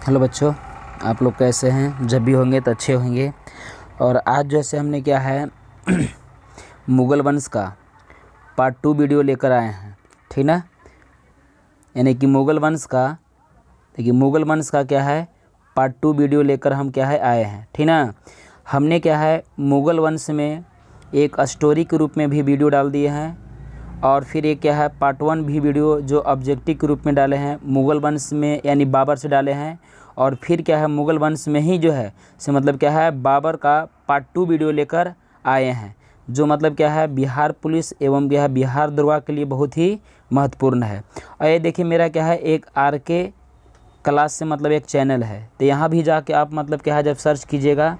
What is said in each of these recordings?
Hello बच्चों, आप लोग कैसे हैं? जब भी होंगे तो अच्छे होंगे। और आज जैसे हमने क्या है मुग़ल वंश का पार्ट 2 वीडियो लेकर आए हैं, ठीक ना। यानी कि मुग़ल वंश का, देखिए मुग़ल वंश का क्या है पार्ट 2 वीडियो लेकर हम क्या है आए हैं, ठीक ना। हमने क्या है मुग़ल वंश में एक स्टोरी के रूप में भी वीडियो डाल दिए हैं, और फिर ये क्या है पार्ट 1 भी वीडियो जो ऑब्जेक्टिव के रूप में डाले हैं मुग़ल वंश में, यानी बाबर से डाले हैं। और फिर क्या है मुग़ल वंश में ही जो है से मतलब क्या है बाबर का पार्ट 2 वीडियो लेकर आए हैं, जो मतलब क्या है बिहार पुलिस एवं क्या है बिहार दरोगा के लिए बहुत ही महत्वपूर्ण है। और ये देखिए मेरा क्या है एक RK क्लास से मतलब एक चैनल है, तो यहाँ भी जाके आप मतलब क्या है जब सर्च कीजिएगा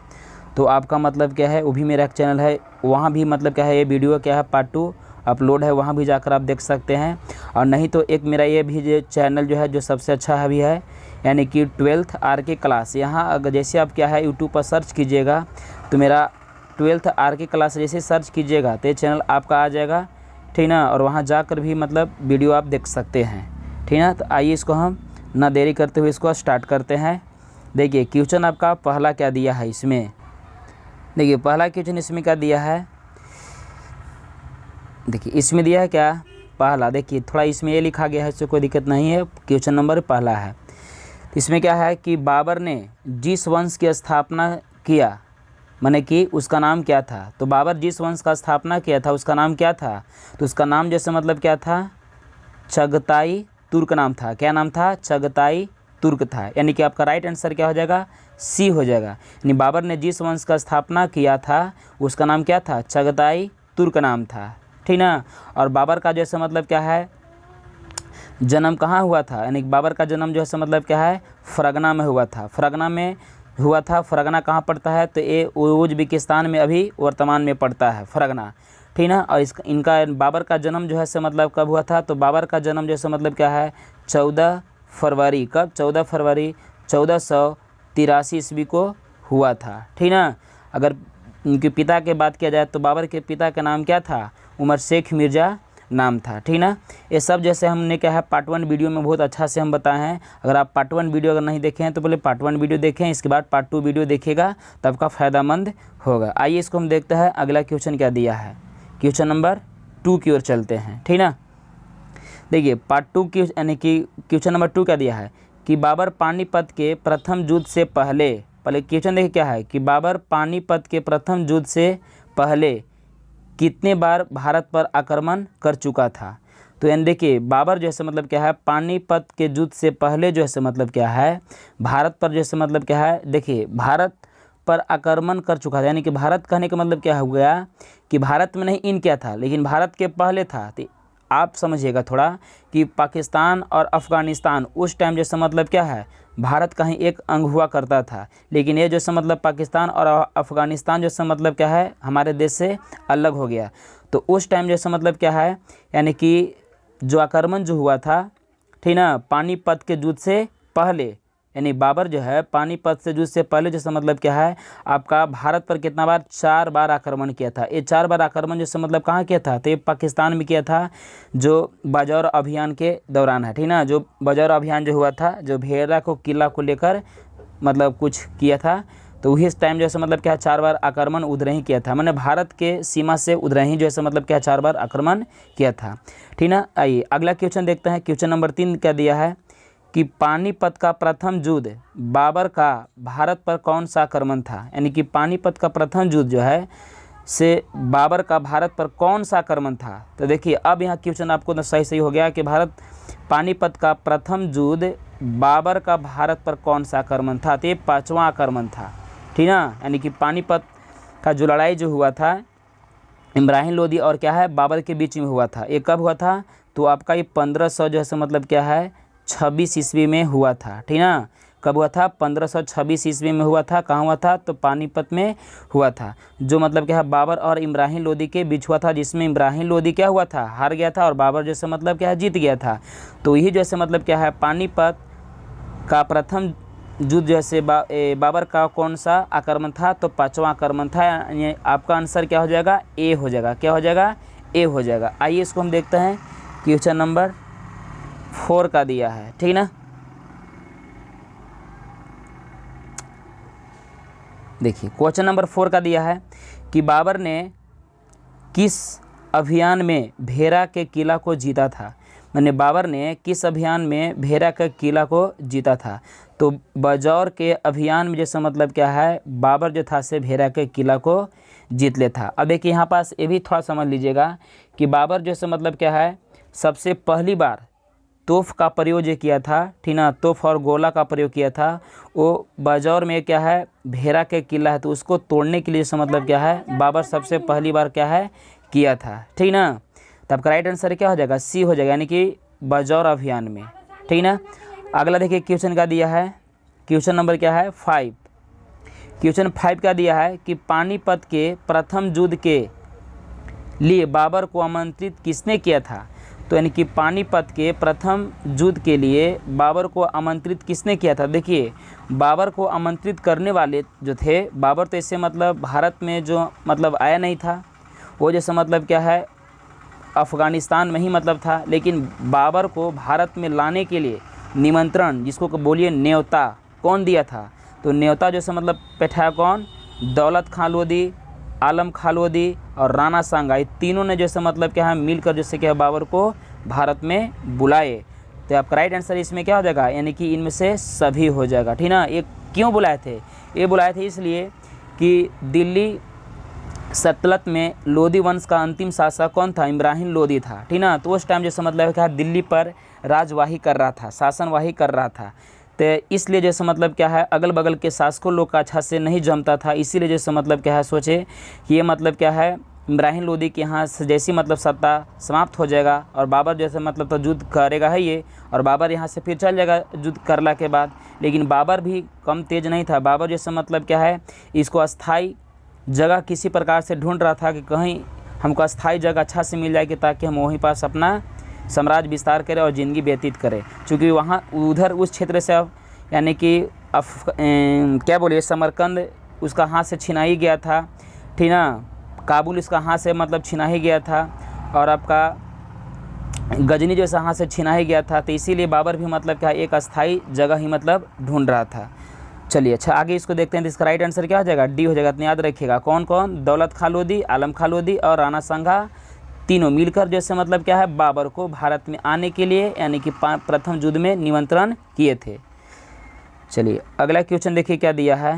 तो आपका मतलब क्या है वो भी मेरा एक चैनल है, वहाँ भी मतलब क्या है ये वीडियो क्या है पार्ट 2 अपलोड है, वहाँ भी जाकर आप देख सकते हैं। और नहीं तो एक मेरा ये भी जो चैनल जो है जो सबसे अच्छा है भी है, यानी कि 12th RK क्लास। यहाँ अगर जैसे आप क्या है यूट्यूब पर सर्च कीजिएगा तो मेरा 12th RK क्लास जैसे सर्च कीजिएगा तो ये चैनल आपका आ जाएगा, ठीक ना। और वहाँ जाकर भी मतलब वीडियो आप देख सकते हैं, ठीक ना। तो आइए इसको हम ना देरी करते हुए इसको स्टार्ट करते हैं। देखिए क्वेश्चन आपका पहला क्या दिया है इसमें, देखिए पहला क्वेश्चन इसमें क्या दिया है, देखिए इसमें दिया है क्या पहला, देखिए थोड़ा इसमें ये लिखा गया है, इससे कोई दिक्कत नहीं है, क्वेश्चन नंबर पहला है। इसमें क्या है कि बाबर ने जिस वंश की स्थापना किया, माने कि उसका नाम क्या था। तो बाबर जिस वंश का स्थापना किया था उसका नाम क्या था, तो उसका नाम जैसे मतलब क्या था चगताई तुर्क नाम था। क्या नाम था? चगताई तुर्क था। यानी कि आपका राइट आंसर क्या हो जाएगा? C हो जाएगा। यानी बाबर ने जिस वंश का स्थापना किया था उसका नाम क्या था? चगताई तुर्क नाम था, ठीक ना। और बाबर का जैसे मतलब क्या है जन्म कहाँ हुआ था, यानी बाबर का जन्म जो है मतलब क्या है फरगना में हुआ था। फरगना में हुआ था। फरगना कहाँ पड़ता है? तो ये उज़्बेकिस्तान में अभी वर्तमान में पड़ता है फरगना, ठीक ना। और इनका बाबर का जन्म जो है से मतलब कब हुआ था? तो बाबर का जन्म जैसे मतलब क्या है 14 फरवरी, कब? 14 फरवरी 1483 ईस्वी को हुआ था, ठीक ना। अगर उनके पिता की बात किया जाए तो बाबर के पिता का नाम क्या था? उमर शेख मिर्ज़ा नाम था, ठीक ना। ये सब जैसे हमने क्या है पार्ट 1 वीडियो में बहुत अच्छा से हम बताए हैं। अगर आप पार्ट 1 वीडियो अगर नहीं देखे हैं तो पहले पार्ट 1 वीडियो देखें, इसके बाद पार्ट 2 वीडियो देखिएगा तो आपका फ़ायदामंद होगा। आइए इसको हम देखते हैं अगला क्वेश्चन क्या दिया है। क्वेश्चन नंबर 2 की ओर चलते हैं, ठीक ना। देखिए पार्ट 2 की यानी कि क्वेश्चन नंबर 2 क्या दिया है कि बाबर पानीपत के प्रथम युद्ध से पहले क्वेश्चन देखिए क्या है कि बाबर पानीपत के प्रथम युद्ध से पहले कितने बार भारत पर आक्रमण कर चुका था। तो यानी देखिए बाबर जैसे मतलब क्या है पानीपत के युद्ध से पहले जो है मतलब क्या है भारत पर जैसे मतलब क्या है, देखिए भारत पर आक्रमण कर चुका था। यानी कि भारत कहने का मतलब क्या हो गया कि भारत में नहीं इन क्या था, लेकिन भारत के पहले था। तो आप समझिएगा थोड़ा कि पाकिस्तान और अफ़गानिस्तान उस टाइम जैसे मतलब क्या है भारत का ही एक अंग हुआ करता था, लेकिन ये जैसे मतलब पाकिस्तान और अफ़गानिस्तान जैसे मतलब क्या है हमारे देश से अलग हो गया। तो उस टाइम जैसे मतलब क्या है यानी कि जो आक्रमण जो हुआ था, ठीक ना, पानीपत के युद्ध से पहले, यानी बाबर जो है पानीपत से युद्ध से पहले जैसे मतलब क्या है आपका भारत पर कितना बार? 4 बार आक्रमण किया था। ये 4 बार आक्रमण जैसे मतलब कहाँ किया था? तो ये पाकिस्तान में किया था, जो बाजौर अभियान के दौरान है, ठीक ना। जो बाजौर अभियान जो हुआ था, जो भेड़ा को किला को लेकर मतलब कुछ किया था, तो वही इस टाइम जैसे मतलब क्या 4 बार आक्रमण उधर ही किया था। मैंने भारत के सीमा से उधर ही जैसे मतलब क्या 4 बार आक्रमण किया था, ठीक ना। आइए अगला क्वेश्चन देखते हैं। क्वेश्चन नंबर 3 क्या दिया है कि पानीपत का प्रथम युद्ध बाबर का भारत पर कौन सा आक्रमण था। यानी कि पानीपत का प्रथम युद्ध जो है से बाबर का भारत पर कौन सा आक्रमण था। तो देखिए अब यहाँ क्वेश्चन आपको सही हो गया कि पानीपत का प्रथम युद्ध बाबर का भारत पर कौन सा आक्रमण था। तो ये 5वां आक्रमण था, ठीक ना। यानी कि पानीपत का जो लड़ाई जो हुआ था इब्राहिम लोदी और क्या है बाबर के बीच में हुआ था। ये कब हुआ था? तो आपका ये 1500 जो है मतलब क्या है 26 ईस्वी में हुआ था, ठीक ना। कब हुआ था? 1526 ईस्वी में हुआ था। कहाँ हुआ था? तो पानीपत में हुआ था, जो मतलब क्या है बाबर और इब्राहिम लोदी के बीच हुआ था, जिसमें इब्राहिम लोदी क्या हुआ था हार गया था और बाबर जैसे मतलब क्या है जीत गया था। तो यही जैसे मतलब क्या है पानीपत का प्रथम युद्ध जैसे बाबर का कौन सा आक्रमण था? तो 5वां आक्रमण था। यानी आपका आंसर क्या हो जाएगा? ए हो जाएगा। क्या हो जाएगा? ए हो जाएगा। आइए इसको हम देखते हैं। क्वेश्चन नंबर 4 का दिया है, ठीक ना। देखिए क्वेश्चन नंबर 4 का दिया है कि बाबर ने किस अभियान में भेरा के किला को जीता था। मैंने बाबर ने किस अभियान में भेरा के किला को जीता था। तो बजौर के अभियान में जैसे मतलब क्या है, बाबर जो था से भेरा के किला को जीत ले था। अब देखिए यहाँ पास ये भी थोड़ा समझ लीजिएगा कि बाबर जैसे मतलब क्या है, सबसे पहली बार तोफ का प्रयोग जो किया था, ठीक ना, तोफ और गोला का प्रयोग किया था, वो बजौर में क्या है, भेरा के किला है, तो उसको तोड़ने के लिए जैसे मतलब क्या है, बाबर सबसे पहली बार क्या है किया था, ठीक ना। तब का राइट आंसर क्या हो जाएगा, सी हो जाएगा, यानी कि बजौर अभियान में, ठीक ना। अगला देखिए क्वेश्चन का दिया है, क्वेश्चन नंबर क्या है 5। क्वेश्चन 5 का दिया है कि पानीपत के प्रथम युद्ध के लिए बाबर को आमंत्रित किसने किया था। तो यानी कि पानीपत के प्रथम युद्ध के लिए बाबर को आमंत्रित किसने किया था। देखिए बाबर को आमंत्रित करने वाले जो थे, बाबर तो इससे मतलब भारत में जो मतलब आया नहीं था, वो जैसे मतलब क्या है अफ़गानिस्तान में ही मतलब था, लेकिन बाबर को भारत में लाने के लिए निमंत्रण, जिसको बोलिए न्योता, कौन दिया था। तो न्योता जैसे मतलब बैठाया कौन, दौलत खां लोदी, आलम खां लोदी और राणा सांगा, ये तीनों ने जैसे मतलब क्या है मिलकर जैसे क्या बाबर को भारत में बुलाए। तो आपका राइट आंसर इसमें क्या हो जाएगा, यानी कि इनमें से सभी हो जाएगा, ठीक ना। ये क्यों बुलाए थे, ये बुलाए थे इसलिए कि दिल्ली सल्तनत में लोदी वंश का अंतिम शासक कौन था, इब्राहिम लोदी था, ठीक ना। तो उस टाइम जैसे मतलब क्या दिल्ली पर राजवाही कर रहा था, शासनवाही कर रहा था, तो इसलिए जैसे मतलब क्या है अगल बगल के शासकों लोग का अच्छा से नहीं जमता था, इसीलिए जैसे मतलब क्या है सोचे कि ये मतलब क्या है इब्राहिम लोदी के यहाँ से जैसी मतलब सत्ता समाप्त हो जाएगा और बाबर जैसे मतलब तो युद्ध करेगा है ये, और बाबर यहाँ से फिर चल जाएगा युद्ध करला के बाद। लेकिन बाबर भी कम तेज नहीं था, बाबर जैसे मतलब क्या है इसको अस्थाई जगह किसी प्रकार से ढूंढ रहा था कि कहीं हमको अस्थाई जगह अच्छा से मिल जाएगी ताकि हम वहीं पास अपना साम्राज्य विस्तार करें और ज़िंदगी व्यतीत करें। चूँकि वहाँ उधर उस क्षेत्र से अब यानी कि क्या बोलिए समरकंद उसका हाथ से छिना ही गया था, ठीक ना, काबुल इसका हाथ से मतलब छिना ही गया था, और आपका गजनी जैसा हाथ से छिना ही गया था। तो इसीलिए बाबर भी मतलब क्या एक अस्थाई जगह ही मतलब ढूंढ रहा था। चलिए अच्छा आगे इसको देखते हैं, तो इसका राइट आंसर क्या हो जाएगा, डी हो जाएगा। इतना याद रखिएगा, कौन कौन, दौलत खां लोदी, आलम खां लोदी और राणा सांगा, तीनों मिलकर जैसे मतलब क्या है बाबर को भारत में आने के लिए यानी कि प्रथम युद्ध में निमंत्रण किए थे। चलिए अगला क्वेश्चन देखिए क्या दिया है,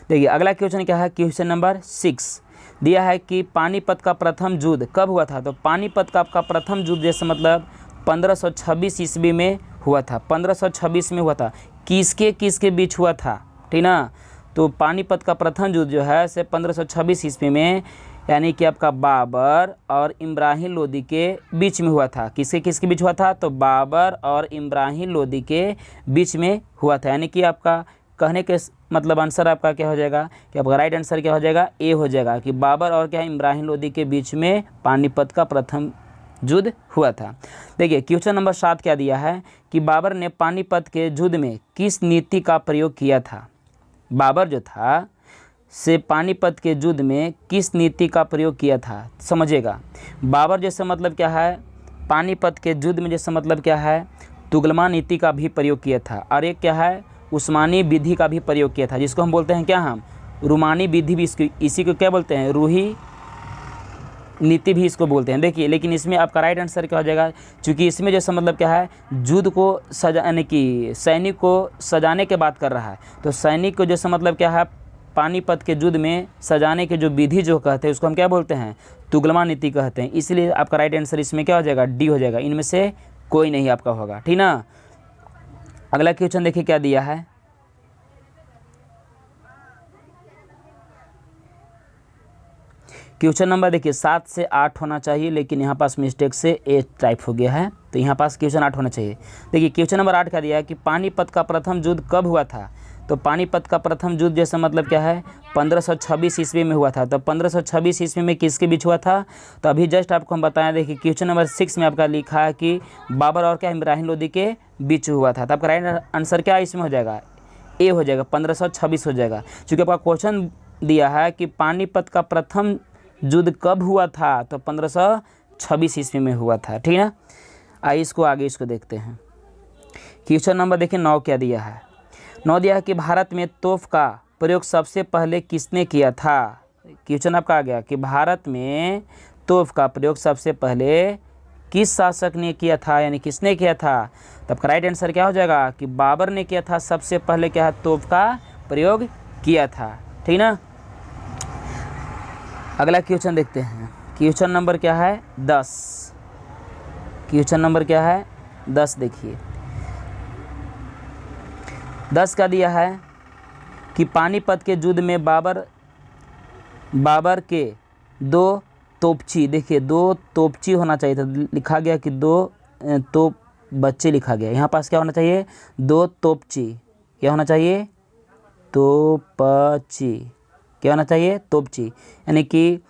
देखिए अगला क्वेश्चन क्या है, क्वेश्चन नंबर 6 दिया है कि पानीपत का प्रथम युद्ध कब हुआ था। तो पानीपत का आपका प्रथम युद्ध जैसे मतलब 1526 ईस्वी में हुआ था, 1526 में हुआ था। किसके बीच हुआ था, ठीक ना। तो पानीपत का प्रथम युद्ध जो है से 1526 ईस्वी में यानी कि आपका बाबर और इब्राहिम लोदी के बीच में हुआ था। किसके बीच हुआ था, तो बाबर और इब्राहिम लोदी के बीच में हुआ था। यानी कि आपका कहने के मतलब आंसर आपका क्या हो जाएगा कि आपका राइट आंसर क्या हो जाएगा, ए हो जाएगा कि बाबर और क्या इब्राहिम लोदी के बीच में पानीपत का प्रथम युद्ध हुआ था। देखिए क्वेश्चन नंबर 7 क्या दिया है कि बाबर ने पानीपत के युद्ध में किस नीति का प्रयोग किया था। बाबर जो था से पानीपत के युद्ध में किस नीति का प्रयोग किया था, समझिएगा। बाबर जैसे मतलब क्या है पानीपत के युद्ध में जैसे मतलब क्या है तुगलमा नीति का भी प्रयोग किया था, और एक क्या है उस्मानी विधि का भी प्रयोग किया था, जिसको हम बोलते हैं क्या, हम रुमानी विधि भी इसी को क्या बोलते हैं, रूही नीति भी इसको बोलते हैं। देखिए लेकिन इसमें आपका राइट आंसर क्या हो जाएगा, क्योंकि इसमें जैसे मतलब क्या है युद्ध को सजाने की, सैनिक को सजाने के बात कर रहा है, तो सैनिक को जैसे मतलब क्या है पानीपत के युद्ध में सजाने के जो विधि जो कहते हैं उसको हम क्या बोलते हैं, तुगलमा नीति कहते हैं। इसलिए आपका राइट आंसर इसमें क्या हो जाएगा, डी हो जाएगा। इनमें से कोई नहीं आपका होगा, ठीक ना। अगला क्वेश्चन देखिए क्या दिया है, क्वेश्चन नंबर देखिए 7 से 8 होना चाहिए, लेकिन यहाँ पास मिस्टेक से 8 टाइप हो गया है, तो यहाँ पास क्वेश्चन 8 होना चाहिए। देखिए क्वेश्चन नंबर 8 क्या दिया है कि पानीपत का प्रथम युद्ध कब हुआ था। तो पानीपत का प्रथम युद्ध जैसे मतलब क्या है 1526 ईस्वी में हुआ था। तो 1526 ईस्वी में किसके बीच हुआ था, तो अभी जस्ट आपको हम बताएं। देखिए क्वेश्चन नंबर 6 में आपका लिखा है कि बाबर और क्या इब्राहिम लोदी के बीच हुआ था। तो आपका राइट आंसर क्या इसमें हो जाएगा, ए हो जाएगा, 1526 हो जाएगा। चूँकि आपका क्वेश्चन दिया है कि पानीपत का प्रथम युद्ध कब हुआ था, तो 1926 ईस्वी में हुआ था, ठीक है ना। आइए इसको आगे इसको देखते हैं। क्वेश्चन नंबर देखिए 9 क्या दिया है। 9 दिया है कि भारत में तोप का प्रयोग सबसे पहले किसने किया था। क्वेश्चन आपका आ गया कि भारत में तोप का प्रयोग सबसे पहले किस शासक ने किया था, यानी किसने किया था। तब का राइट आंसर क्या हो जाएगा कि बाबर ने किया था, सबसे पहले क्या है तोप का प्रयोग किया था, ठीक ना। अगला क्वेश्चन देखते हैं। क्वेश्चन नंबर क्या है 10। क्वेश्चन नंबर क्या है 10। देखिए 10 का दिया है कि पानीपत के युद्ध में बाबर के 2 तोपची, देखिए 2 तोपची होना चाहिए था, लिखा गया कि 2 तोप बच्चे लिखा गया। यहाँ पास क्या होना चाहिए 2 तोपची, क्या होना चाहिए तोपची, क्या होना चाहिए तोपची, यानी कि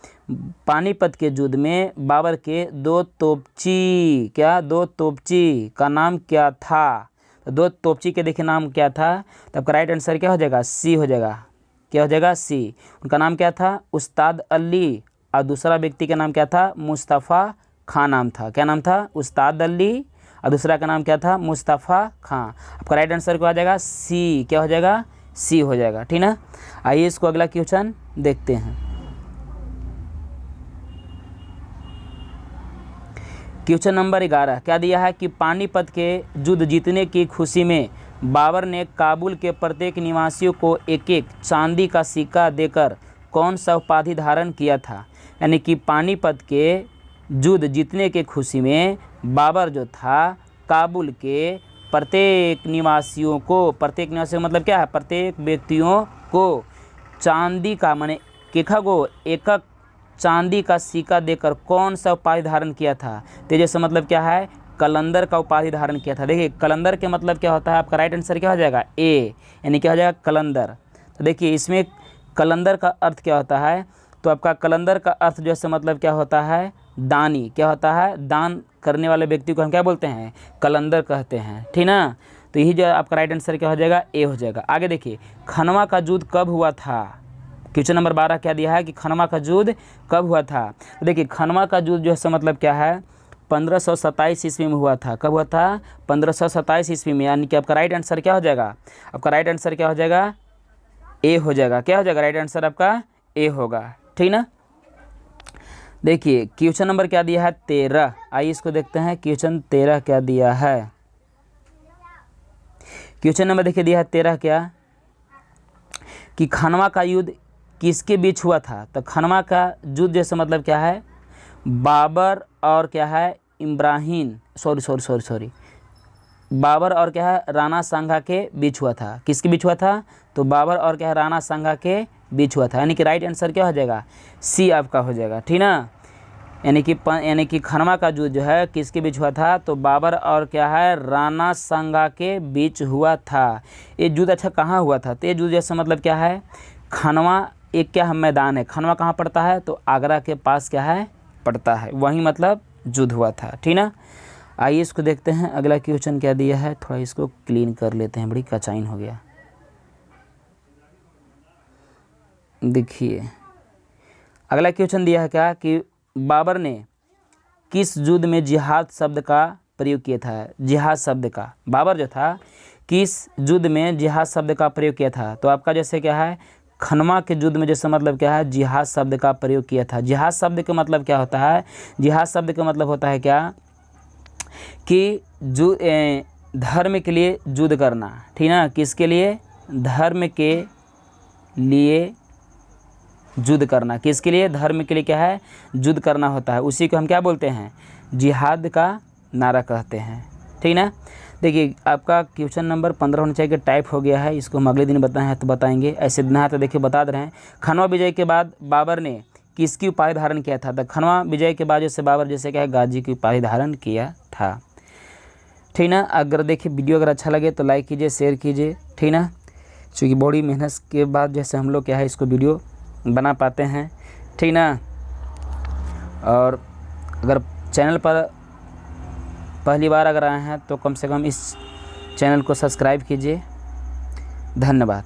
पानीपत के युद्ध में बाबर के 2 तोपची, क्या 2 तोपची का नाम क्या था। तो 2 तोपची के देखिए नाम क्या था। तब का राइट आंसर क्या हो जाएगा सी हो जाएगा, क्या हो जाएगा सी। उनका नाम क्या था उस्ताद अली, और दूसरा व्यक्ति का नाम क्या था मुस्तफ़ा खां नाम था। क्या नाम था उस्ताद अली, और दूसरा का नाम क्या था मुस्तफ़ा खां। आपका राइट आंसर क्या हो जाएगा सी, क्या हो जाएगा सी हो जाएगा, ठीक ना। आइए इसको अगला क्वेश्चन देखते हैं। क्वेश्चन नंबर 11 क्या दिया है कि पानीपत के युद्ध जीतने की खुशी में बाबर ने काबुल के प्रत्येक निवासियों को एक एक चांदी का सिक्का देकर कौन सा उपाधि धारण किया था। यानी कि पानीपत के युद्ध जीतने के खुशी में बाबर जो था काबुल के प्रत्येक निवासियों मतलब क्या है प्रत्येक व्यक्तियों को चांदी का माने एक चांदी का सिक्का देकर कौन सा उपाधि धारण किया था। तो जैसे मतलब क्या है कलंदर का उपाधि धारण किया था। देखिए कलंदर के मतलब क्या होता है, आपका राइट आंसर क्या हो जाएगा ए, यानी क्या हो जाएगा कलंदर। तो देखिए इसमें कलंदर का अर्थ क्या होता है, तो आपका कलंदर का अर्थ जैसे मतलब क्या होता है दानी, क्या होता है दान करने वाले व्यक्ति को हम क्या बोलते हैं कलंदर कहते हैं, ठीक ना। तो यही जो आपका राइट आंसर क्या हो जाएगा ए हो जाएगा। आगे देखिए खनवा का युद्ध कब हुआ था। क्वेश्चन नंबर 12 क्या दिया है कि खनवा का युद्ध कब हुआ था। तो देखिए खनवा का युद्ध जो है मतलब क्या है 1527 ईस्वी में हुआ था। कब हुआ था 1527 ईस्वी में, यानी कि आपका राइट आंसर क्या हो जाएगा, आपका राइट आंसर क्या हो जाएगा ए हो जाएगा। क्या हो जाएगा राइट आंसर आपका ए होगा, ठीक ना। देखिए क्वेश्चन नंबर क्या दिया है 13। आइए इसको देखते हैं क्वेश्चन 13 क्या दिया है। क्वेश्चन नंबर देखिए दिया है 13 क्या कि खनवा का युद्ध किसके बीच हुआ था। तो खनवा का युद्ध जैसे मतलब क्या है बाबर और क्या है इब्राहिम सॉरी बाबर और क्या है राणा सांगा के बीच हुआ था। किसके बीच हुआ था, तो बाबर और क्या है राणा सांगा के बीच हुआ था, यानी कि राइट आंसर क्या हो जाएगा सी आपका हो जाएगा, ठीक ना। यानी कि खनवा का युद्ध जो है किसके बीच हुआ था, तो बाबर और क्या है राणा सांगा के बीच हुआ था। ये युद्ध अच्छा कहाँ हुआ था, तो ये युद्ध जैसे मतलब क्या है खनवा एक क्या है मैदान है, खनवा कहाँ पड़ता है तो आगरा के पास क्या है पड़ता है, वहीं मतलब युद्ध हुआ था, ठीक ना। आइए इसको देखते हैं अगला क्वेश्चन क्या दिया है, थोड़ा इसको क्लीन कर लेते हैं, बड़ी कचाइन हो गया। देखिए अगला क्वेश्चन दिया है क्या कि बाबर ने किस युद्ध में जिहाद शब्द का प्रयोग किया था। जिहाद शब्द का बाबर जो था किस युद्ध में जिहाद शब्द का प्रयोग किया था। तो आपका जैसे क्या है खनवा के युद्ध में जैसे मतलब क्या है जिहाद शब्द का प्रयोग किया था। जिहाद शब्द का मतलब क्या होता है, जिहाद शब्द का मतलब होता है क्या कि धर्म के लिए युद्ध करना, ठीक ना। किसके लिए, धर्म के लिए युद्ध करना, किसके लिए, धर्म के लिए क्या है युद्ध करना होता है, उसी को हम क्या बोलते हैं जिहाद का नारा कहते हैं, ठीक ना। देखिए आपका क्वेश्चन नंबर 15 होना चाहिए कि टाइप हो गया है, इसको हम अगले दिन बताए हैं तो बताएंगे, ऐसे दिन है तो देखिए बता दे रहे हैं। खनवा विजय के बाद बाबर ने किसकी उपाधि धारण किया था। तो खनवा विजय के बाद जैसे बाबर जैसे क्या है गाजी की उपाधि धारण किया था, ठीक ना। अगर देखिए वीडियो अगर अच्छा लगे तो लाइक कीजिए, शेयर कीजिए, ठीक ना। क्योंकि बड़ी मेहनत के बाद जैसे हम लोग क्या है इसको वीडियो बना पाते हैं, ठीक ना। और अगर चैनल पर पहली बार अगर आए हैं तो कम से कम इस चैनल को सब्सक्राइब कीजिए। धन्यवाद।